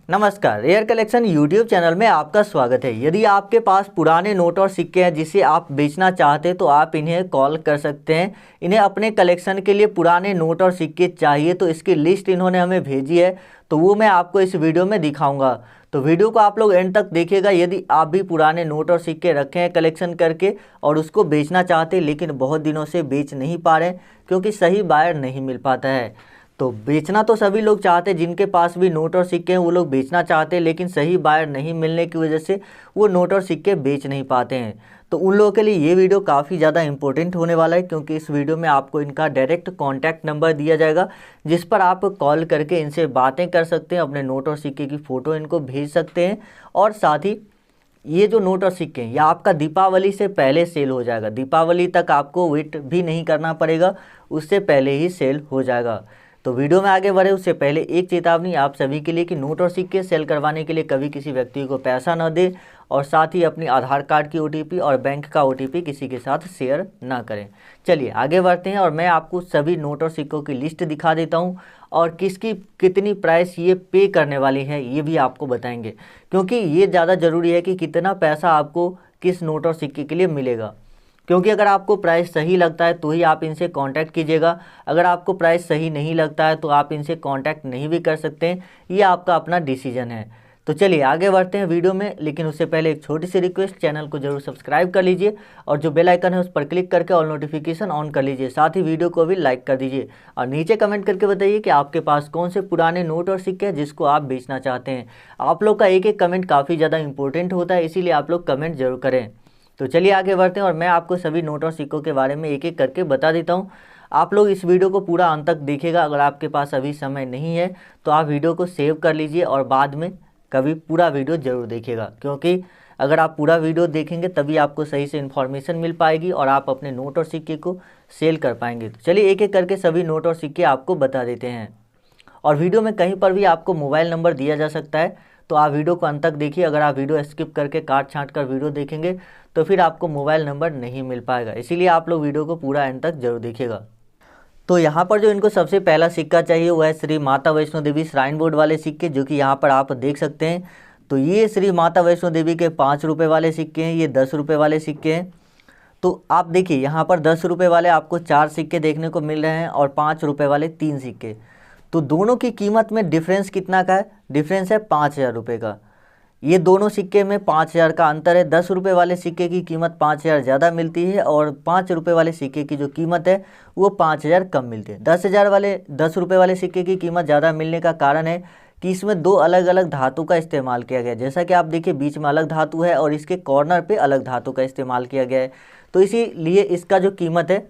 नमस्कार, rare collection YouTube channel में आपका स्वागत है। यदि आपके पास पुराने नोट और सिक्के हैं जिसे आप बेचना चाहते हैं तो आप इन्हें कॉल कर सकते हैं। इन्हें अपने कलेक्शन के लिए पुराने नोट और सिक्के चाहिए तो इसकी लिस्ट इन्होंने हमें भेजी है, तो वो मैं आपको इस वीडियो में दिखाऊंगा। तो वीडियो को आप लोग एंड तक देखिएगा। यदि आप भी पुराने नोट और सिक्के रखे हैं कलेक्शन करके और उसको बेचना चाहते हैं लेकिन बहुत दिनों से बेच नहीं पा रहे हैं क्योंकि सही बायर नहीं मिल पाता है। तो बेचना तो सभी लोग चाहते हैं, जिनके पास भी नोट और सिक्के हैं वो लोग बेचना चाहते हैं, लेकिन सही बायर नहीं मिलने की वजह से वो नोट और सिक्के बेच नहीं पाते हैं। तो उन लोगों के लिए ये वीडियो काफ़ी ज़्यादा इंपॉर्टेंट होने वाला है, क्योंकि इस वीडियो में आपको इनका डायरेक्ट कॉन्टैक्ट नंबर दिया जाएगा जिस पर आप कॉल करके इनसे बातें कर सकते हैं, अपने नोट और सिक्के की फ़ोटो इनको भेज सकते हैं। और साथ ही ये जो नोट और सिक्के हैं, यह आपका दीपावली से पहले सेल हो जाएगा। दीपावली तक आपको वेट भी नहीं करना पड़ेगा, उससे पहले ही सेल हो जाएगा। तो वीडियो में आगे बढ़े उससे पहले एक चेतावनी आप सभी के लिए कि नोट और सिक्के सेल करवाने के लिए कभी किसी व्यक्ति को पैसा न दे, और साथ ही अपनी आधार कार्ड की OTP और बैंक का OTP किसी के साथ शेयर ना करें। चलिए आगे बढ़ते हैं और मैं आपको सभी नोट और सिक्कों की लिस्ट दिखा देता हूं, और किसकी कितनी प्राइस ये पे करने वाली है ये भी आपको बताएंगे, क्योंकि ये ज़्यादा ज़रूरी है कि कितना पैसा आपको किस नोट और सिक्के के लिए मिलेगा। क्योंकि अगर आपको प्राइस सही लगता है तो ही आप इनसे कांटेक्ट कीजिएगा, अगर आपको प्राइस सही नहीं लगता है तो आप इनसे कांटेक्ट नहीं भी कर सकते हैं, ये आपका अपना डिसीजन है। तो चलिए आगे बढ़ते हैं वीडियो में, लेकिन उससे पहले एक छोटी सी रिक्वेस्ट, चैनल को जरूर सब्सक्राइब कर लीजिए और जो बेल आइकन है उस पर क्लिक करके ऑल नोटिफिकेशन ऑन कर लीजिए। साथ ही वीडियो को भी लाइक कर दीजिए और नीचे कमेंट करके बताइए कि आपके पास कौन से पुराने नोट और सिक्के हैं जिसको आप बेचना चाहते हैं। आप लोग का एक एक कमेंट काफ़ी ज़्यादा इंपॉर्टेंट होता है, इसीलिए आप लोग कमेंट जरूर करें। तो चलिए आगे बढ़ते हैं और मैं आपको सभी नोट और सिक्कों के बारे में एक एक करके बता देता हूं। आप लोग इस वीडियो को पूरा अंत तक देखिएगा। अगर आपके पास अभी समय नहीं है तो आप वीडियो को सेव कर लीजिए और बाद में कभी पूरा वीडियो ज़रूर देखिएगा, क्योंकि अगर आप पूरा वीडियो देखेंगे तभी आपको सही से इन्फॉर्मेशन मिल पाएगी और आप अपने नोट और सिक्के को सेल कर पाएंगे। तो चलिए एक एक करके सभी नोट और सिक्के आपको बता देते हैं। और वीडियो में कहीं पर भी आपको मोबाइल नंबर दिया जा सकता है, तो आप वीडियो को अंत तक देखिए। अगर आप वीडियो स्किप करके काट छाँट कर वीडियो देखेंगे तो फिर आपको मोबाइल नंबर नहीं मिल पाएगा, इसीलिए आप लोग वीडियो को पूरा एंड तक जरूर देखिएगा। तो यहाँ पर जो इनको सबसे पहला सिक्का चाहिए वो है श्री माता वैष्णो देवी श्राइन बोर्ड वाले सिक्के, जो कि यहाँ पर आप देख सकते हैं। तो ये श्री माता वैष्णो देवी के 5 रुपये वाले सिक्के हैं, ये 10 रुपये वाले सिक्के हैं। तो आप देखिए यहाँ पर 10 रुपये वाले आपको 4 सिक्के देखने को मिल रहे हैं और 5 रुपये वाले 3 सिक्के। तो दोनों की कीमत में डिफरेंस कितना का है? डिफरेंस है 5,000 रुपये का। ये दोनों सिक्के में 5,000 का अंतर है। 10 रुपये वाले सिक्के की कीमत 5,000 ज़्यादा मिलती है और 5 रुपये वाले सिक्के की जो कीमत है वो 5,000 कम मिलती है। 10 रुपये वाले सिक्के की कीमत ज़्यादा मिलने का कारण है कि इसमें 2 अलग अलग धातु का इस्तेमाल किया गया है। जैसा कि आप देखिए बीच में अलग धातु है और इसके कॉर्नर पे अलग धातु का इस्तेमाल किया गया है, तो इसीलिए इसका जो कीमत है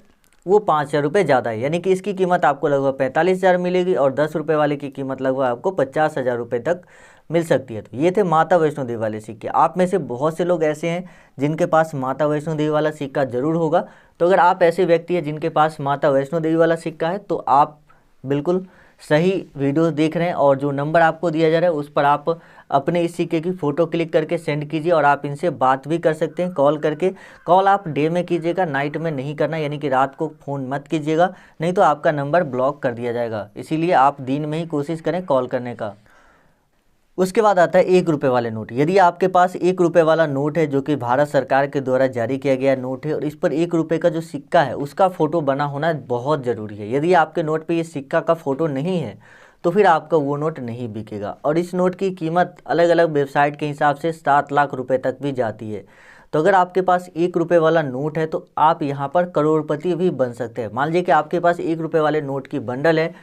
वो 5,000 रुपये ज़्यादा है। यानी कि इसकी कीमत आपको लगभग 45,000 मिलेगी और 10 रुपये वाले की कीमत लगभग आपको 50,000 रुपये तक मिल सकती है। तो ये थे माता वैष्णो देवी वाले सिक्के। आप में से बहुत से लोग ऐसे हैं जिनके पास माता वैष्णो देवी वाला सिक्का ज़रूर होगा। तो अगर आप ऐसे व्यक्ति हैं जिनके पास माता वैष्णो देवी वाला सिक्का है तो आप बिल्कुल सही वीडियो देख रहे हैं, और जो नंबर आपको दिया जा रहा है उस पर आप अपने इस सिक्के की फ़ोटो क्लिक करके सेंड कीजिए और आप इनसे बात भी कर सकते हैं कॉल करके। कॉल आप डे में कीजिएगा, नाइट में नहीं करना, यानी कि रात को फ़ोन मत कीजिएगा, नहीं तो आपका नंबर ब्लॉक कर दिया जाएगा। इसीलिए आप दिन में ही कोशिश करें कॉल करने का। उसके बाद आता है 1 रुपये वाले नोट। यदि आपके पास 1 रुपये वाला नोट है जो कि भारत सरकार के द्वारा जारी किया गया नोट है और इस पर 1 रुपये का जो सिक्का है उसका फ़ोटो बना होना बहुत ज़रूरी है। यदि आपके नोट पे ये सिक्का का फ़ोटो नहीं है तो फिर आपका वो नोट नहीं बिकेगा, और इस नोट की कीमत अलग अलग वेबसाइट के हिसाब से 7 लाख रुपये तक भी जाती है। तो अगर आपके पास 1 रुपये वाला नोट है तो आप यहाँ पर करोड़पति भी बन सकते हैं। मान लीजिए कि आपके पास 1 रुपये वाले नोट की बंडल है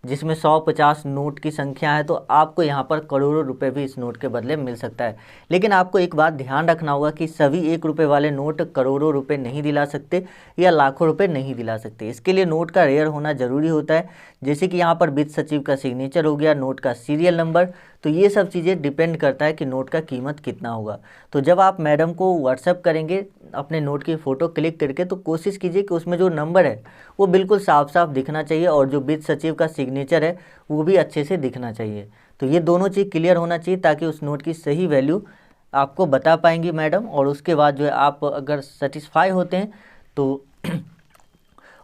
जिसमें 150 नोट की संख्या है, तो आपको यहाँ पर करोड़ों रुपए भी इस नोट के बदले मिल सकता है। लेकिन आपको एक बात ध्यान रखना होगा कि सभी 1 रुपये वाले नोट करोड़ों रुपए नहीं दिला सकते या लाखों रुपए नहीं दिला सकते। इसके लिए नोट का रेयर होना ज़रूरी होता है, जैसे कि यहाँ पर वित्त सचिव का सिग्नेचर हो गया, नोट का सीरियल नंबर। तो ये सब चीज़ें डिपेंड करता है कि नोट का कीमत कितना होगा। तो जब आप मैडम को व्हाट्सअप करेंगे अपने नोट की फ़ोटो क्लिक करके तो कोशिश कीजिए कि उसमें जो नंबर है वो बिल्कुल साफ साफ दिखना चाहिए और जो वित्त सचिव का सिग्नेचर है वो भी अच्छे से दिखना चाहिए। तो ये दोनों चीज़ क्लियर होना चाहिए ताकि उस नोट की सही वैल्यू आपको बता पाएंगी मैडम। और उसके बाद जो है आप अगर सेटिस्फाई होते हैं तो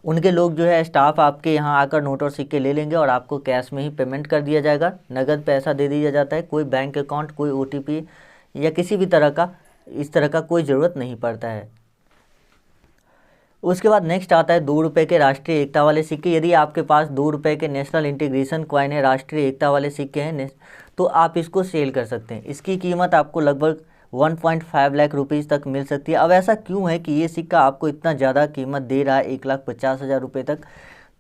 उनके लोग जो है स्टाफ आपके यहाँ आकर नोट और सिक्के ले लेंगे और आपको कैश में ही पेमेंट कर दिया जाएगा, नगद पैसा दे दिया जाता है। कोई बैंक अकाउंट, कोई OTP या किसी भी तरह का इस तरह का कोई ज़रूरत नहीं पड़ता है। उसके बाद नेक्स्ट आता है 2 रुपये के राष्ट्रीय एकता वाले सिक्के। यदि आपके पास 2 रुपये के नेशनल इंटीग्रेशन कॉइन है, राष्ट्रीय एकता वाले सिक्के हैं, तो आप इसको सेल कर सकते हैं। इसकी कीमत आपको लगभग 1.5 लाख रुपीज़ तक मिल सकती है। अब ऐसा क्यों है कि ये सिक्का आपको इतना ज़्यादा कीमत दे रहा है 1,50,000 रुपये तक?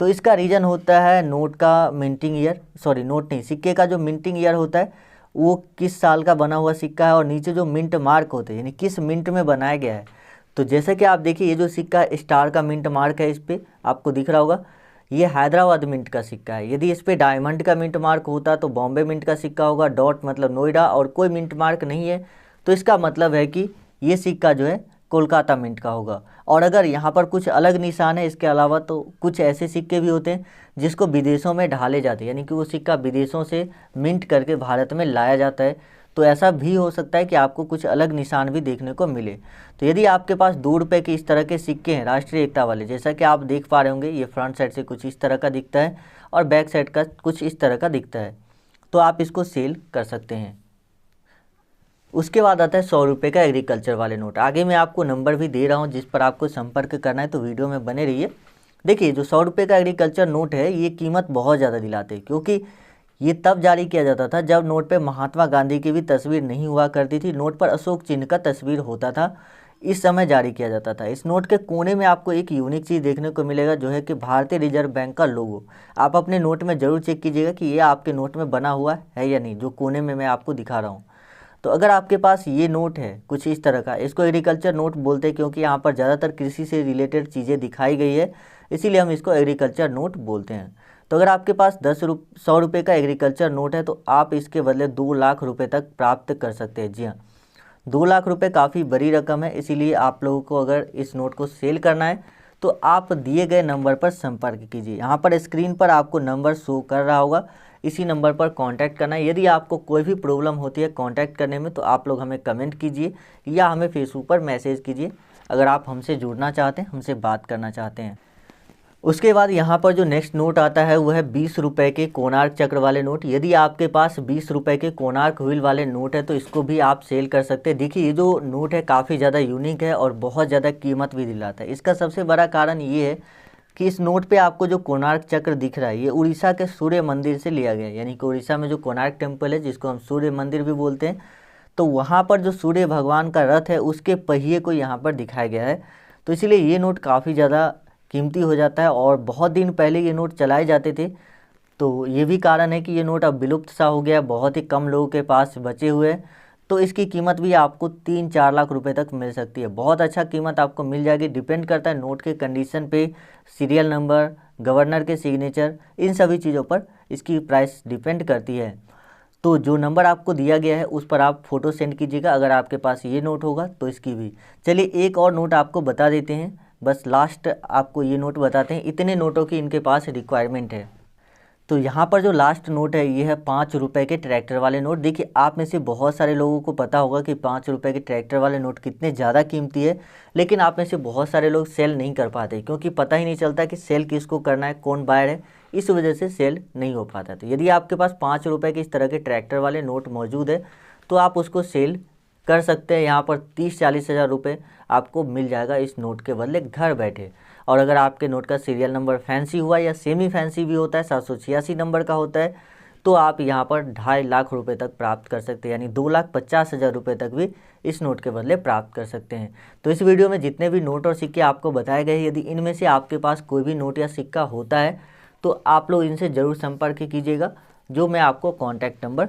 तो इसका रीज़न होता है नोट का मिंटिंग ईयर, सॉरी नोट नहीं, सिक्के का जो मिंटिंग ईयर होता है वो किस साल का बना हुआ सिक्का है, और नीचे जो मिंट मार्क होते हैं यानी किस मिंट में बनाया गया है। तो जैसे कि आप देखिए ये जो सिक्का स्टार का मिंट मार्क है, इस पर आपको दिख रहा होगा, ये हैदराबाद मिंट का सिक्का है। यदि इस पे डायमंड का मिंट मार्क होता तो बॉम्बे मिंट का सिक्का होगा, डॉट मतलब नोएडा, और कोई मिंट मार्क नहीं है तो इसका मतलब है कि ये सिक्का जो है कोलकाता मिंट का होगा। और अगर यहाँ पर कुछ अलग निशान है इसके अलावा, तो कुछ ऐसे सिक्के भी होते हैं जिसको विदेशों में ढाले जाते हैं, यानी कि वो सिक्का विदेशों से मिंट करके भारत में लाया जाता है। तो ऐसा भी हो सकता है कि आपको कुछ अलग निशान भी देखने को मिले। तो यदि आपके पास 2 रुपये के इस तरह के सिक्के हैं राष्ट्रीय एकता वाले, जैसा कि आप देख पा रहे होंगे, ये फ्रंट साइड से कुछ इस तरह का दिखता है और बैक साइड का कुछ इस तरह का दिखता है, तो आप इसको सेल कर सकते हैं। उसके बाद आता है 100 रुपये का एग्रीकल्चर वाले नोट। आगे मैं आपको नंबर भी दे रहा हूँ जिस पर आपको संपर्क करना है, तो वीडियो में बने रहिए। देखिए जो 100 रुपये का एग्रीकल्चर नोट है ये कीमत बहुत ज़्यादा दिलाते हैं, क्योंकि ये तब जारी किया जाता था जब नोट पे महात्मा गांधी की भी तस्वीर नहीं हुआ करती थी, नोट पर अशोक चिन्ह का तस्वीर होता था, इस समय जारी किया जाता था। इस नोट के कोने में आपको एक यूनिक चीज़ देखने को मिलेगा, जो है कि भारतीय रिजर्व बैंक का लोगो। आप अपने नोट में ज़रूर चेक कीजिएगा कि ये आपके नोट में बना हुआ है या नहीं, जो कोने में मैं आपको दिखा रहा हूँ। तो अगर आपके पास ये नोट है कुछ इस तरह का, इसको एग्रीकल्चर नोट बोलते हैं क्योंकि यहाँ पर ज़्यादातर कृषि से रिलेटेड चीज़ें दिखाई गई है, इसीलिए हम इसको एग्रीकल्चर नोट बोलते हैं। तो अगर आपके पास 100 रुपये का एग्रीकल्चर नोट है तो आप इसके बदले 2 लाख रुपए तक प्राप्त कर सकते हैं। जी हाँ, 2 लाख रुपए काफ़ी बड़ी रकम है, इसीलिए आप लोगों को अगर इस नोट को सेल करना है तो आप दिए गए नंबर पर संपर्क कीजिए। यहाँ पर स्क्रीन पर आपको नंबर शो कर रहा होगा, इसी नंबर पर कांटेक्ट करना है। यदि आपको कोई भी प्रॉब्लम होती है कांटेक्ट करने में, तो आप लोग हमें कमेंट कीजिए या हमें फेसबुक पर मैसेज कीजिए अगर आप हमसे जुड़ना चाहते हैं, हमसे बात करना चाहते हैं। उसके बाद यहाँ पर जो नेक्स्ट नोट आता है वो है 20 रुपये के कोणार्क चक्र वाले नोट। यदि आपके पास 20 रुपये के कोणार्क व्हील वाले नोट है तो इसको भी आप सेल कर सकते हैं। देखिए ये जो नोट है काफ़ी ज़्यादा यूनिक है और बहुत ज़्यादा कीमत भी दिलाता है। इसका सबसे बड़ा कारण ये है कि इस नोट पे आपको जो कोणार्क चक्र दिख रहा है ये उड़ीसा के सूर्य मंदिर से लिया गया है, यानी कि उड़ीसा में जो कोणार्क टेम्पल है जिसको हम सूर्य मंदिर भी बोलते हैं, तो वहाँ पर जो सूर्य भगवान का रथ है उसके पहिए को यहाँ पर दिखाया गया है। तो इसलिए ये नोट काफ़ी ज़्यादा कीमती हो जाता है और बहुत दिन पहले ये नोट चलाए जाते थे, तो ये भी कारण है कि ये नोट अब विलुप्त सा हो गया, बहुत ही कम लोगों के पास बचे हुए हैं। तो इसकी कीमत भी आपको 3-4 लाख रुपए तक मिल सकती है। बहुत अच्छा कीमत आपको मिल जाएगी, डिपेंड करता है नोट के कंडीशन पे, सीरियल नंबर, गवर्नर के सिग्नेचर, इन सभी चीज़ों पर इसकी प्राइस डिपेंड करती है। तो जो नंबर आपको दिया गया है उस पर आप फ़ोटो सेंड कीजिएगा अगर आपके पास ये नोट होगा तो इसकी भी। चलिए एक और नोट आपको बता देते हैं, बस लास्ट आपको ये नोट बताते हैं, इतने नोटों की इनके पास रिक्वायरमेंट है। तो यहाँ पर जो लास्ट नोट है ये है 5 रुपये के ट्रैक्टर वाले नोट। देखिए आप में से बहुत सारे लोगों को पता होगा कि 5 रुपये के ट्रैक्टर वाले नोट कितने ज़्यादा कीमती है, लेकिन आप में से बहुत सारे लोग सेल नहीं कर पाते क्योंकि पता ही नहीं चलता कि सेल किसको करना है, कौन बायर है, इस वजह से सेल नहीं हो पाता। तो यदि आपके पास 5 रुपये के इस तरह के ट्रैक्टर वाले नोट मौजूद है तो आप उसको सेल कर सकते हैं। यहाँ पर 30-40 हज़ार रुपये आपको मिल जाएगा इस नोट के बदले घर बैठे। और अगर आपके नोट का सीरियल नंबर फैंसी हुआ या सेमी फैंसी भी होता है, 786 नंबर का होता है, तो आप यहाँ पर 2.5 लाख रुपए तक प्राप्त कर सकते हैं, यानी 2,50,000 रुपये तक भी इस नोट के बदले प्राप्त कर सकते हैं। तो इस वीडियो में जितने भी नोट और सिक्के आपको बताए गए, यदि इनमें से आपके पास कोई भी नोट या सिक्का होता है तो आप लोग इनसे ज़रूर संपर्क कीजिएगा, जो मैं आपको कॉन्टैक्ट नंबर